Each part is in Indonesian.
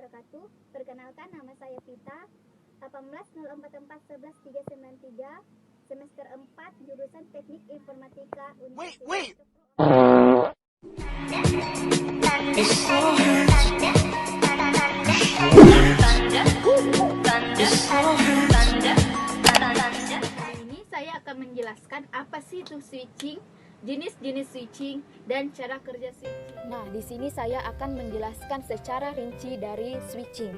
wabarakatuh. Perkenalkan, nama saya Vita, 1804411393, semester 4, jurusan Teknik Informatika Universitas. Kali ini saya akan menjelaskan apa sih itu switching, jenis-jenis switching, dan cara kerja switching. Nah, di sini saya akan menjelaskan secara rinci dari switching.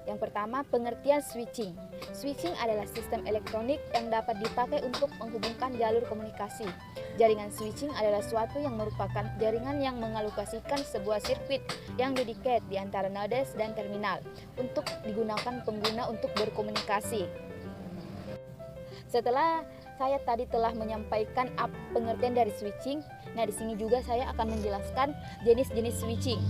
Yang pertama, pengertian switching. Switching adalah sistem elektronik yang dapat dipakai untuk menghubungkan jalur komunikasi. Jaringan switching adalah suatu yang merupakan jaringan yang mengalokasikan sebuah sirkuit yang dedicated di antara nodes dan terminal untuk digunakan pengguna untuk berkomunikasi. Setelah saya tadi telah menyampaikan pengertian dari switching, nah di sini juga saya akan menjelaskan jenis-jenis switching,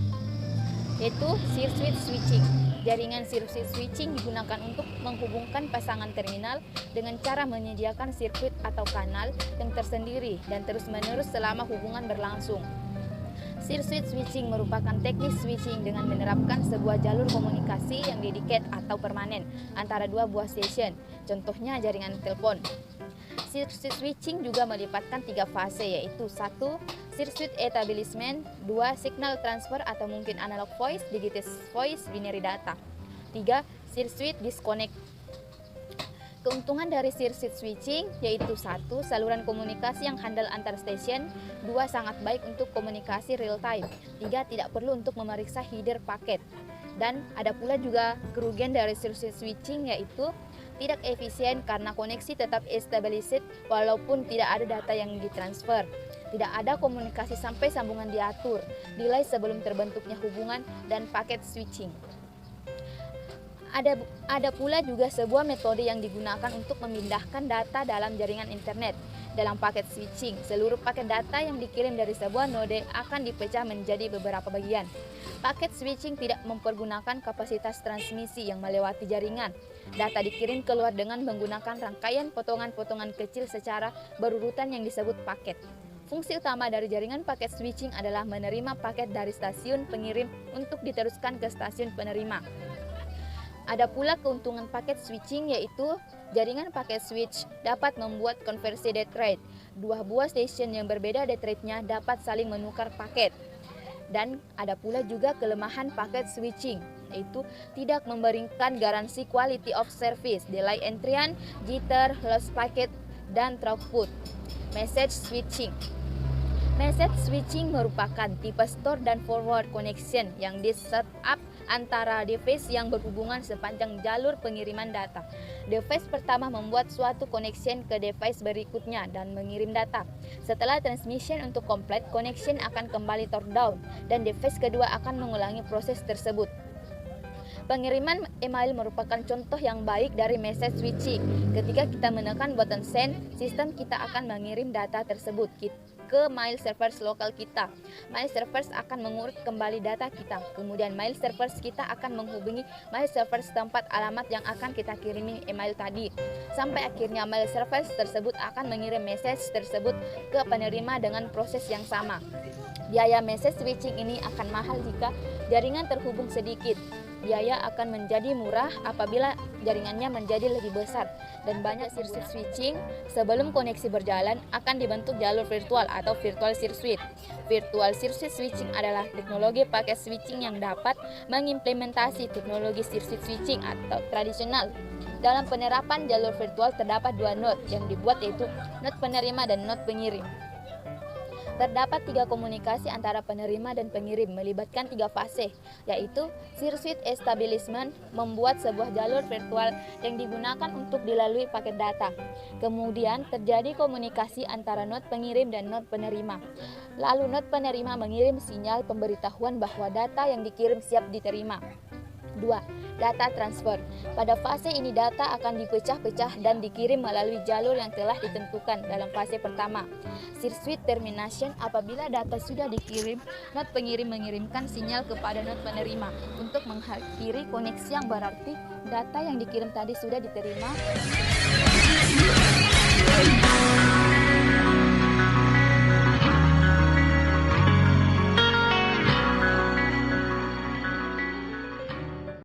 yaitu circuit switching. Jaringan circuit switching digunakan untuk menghubungkan pasangan terminal dengan cara menyediakan sirkuit atau kanal yang tersendiri dan terus-menerus selama hubungan berlangsung. Circuit switching merupakan teknik switching dengan menerapkan sebuah jalur komunikasi yang dedicated atau permanen antara dua buah stasiun, contohnya jaringan telepon. Circuit switching juga melibatkan 3 fase, yaitu 1. Circuit establishment, 2. Signal transfer atau mungkin analog voice, digital voice, binary data, 3. Circuit disconnect. Keuntungan dari circuit switching yaitu 1. Saluran komunikasi yang handal antar stasiun, 2. Sangat baik untuk komunikasi real time, 3. Tidak perlu untuk memeriksa header paket. Dan ada pula juga kerugian dari circuit switching, yaitu tidak efisien karena koneksi tetap established walaupun tidak ada data yang ditransfer. Tidak ada komunikasi sampai sambungan diatur, delay sebelum terbentuknya hubungan, dan paket switching. Ada pula juga sebuah metode yang digunakan untuk memindahkan data dalam jaringan internet. Dalam paket switching, seluruh paket data yang dikirim dari sebuah node akan dipecah menjadi beberapa bagian. Paket switching tidak mempergunakan kapasitas transmisi yang melewati jaringan. Data dikirim keluar dengan menggunakan rangkaian potongan-potongan kecil secara berurutan yang disebut paket. Fungsi utama dari jaringan paket switching adalah menerima paket dari stasiun pengirim untuk diteruskan ke stasiun penerima. Ada pula keuntungan paket switching, yaitu jaringan paket switch dapat membuat konversi data rate. Dua buah stasiun yang berbeda data rate-nya dapat saling menukar paket. Dan ada pula juga kelemahan paket switching, yaitu tidak memberikan garansi quality of service, delay entrian, jitter, lost packet, dan throughput. Message switching. Message switching merupakan tipe store dan forward connection yang di-set up antara device yang berhubungan sepanjang jalur pengiriman data. Device pertama membuat suatu connection ke device berikutnya dan mengirim data. Setelah transmission untuk complete, connection akan kembali down dan device kedua akan mengulangi proses tersebut. Pengiriman email merupakan contoh yang baik dari message switching. Ketika kita menekan button send, sistem kita akan mengirim data tersebut ke mail servers lokal kita. Mail servers akan mengurut kembali data kita. Kemudian mail servers kita akan menghubungi mail servers tempat alamat yang akan kita kirimi email tadi. Sampai akhirnya mail servers tersebut akan mengirim message tersebut ke penerima dengan proses yang sama. Biaya message switching ini akan mahal jika jaringan terhubung sedikit. Biaya akan menjadi murah apabila jaringannya menjadi lebih besar dan banyak circuit switching. Sebelum koneksi berjalan akan dibentuk jalur virtual atau virtual circuit. Virtual circuit switching adalah teknologi paket switching yang dapat mengimplementasi teknologi circuit switching atau tradisional. Dalam penerapan jalur virtual terdapat 2 node yang dibuat, yaitu node penerima dan node pengirim. Terdapat 3 komunikasi antara penerima dan pengirim melibatkan 3 fase, yaitu circuit establishment membuat sebuah jalur virtual yang digunakan untuk dilalui paket data. Kemudian terjadi komunikasi antara node pengirim dan node penerima. Lalu node penerima mengirim sinyal pemberitahuan bahwa data yang dikirim siap diterima. 2. Data transfer. Pada fase ini data akan dipecah-pecah dan dikirim melalui jalur yang telah ditentukan dalam fase pertama. Circuit termination, apabila data sudah dikirim, node pengirim mengirimkan sinyal kepada node penerima untuk mengakhiri koneksi, yang berarti data yang dikirim tadi sudah diterima.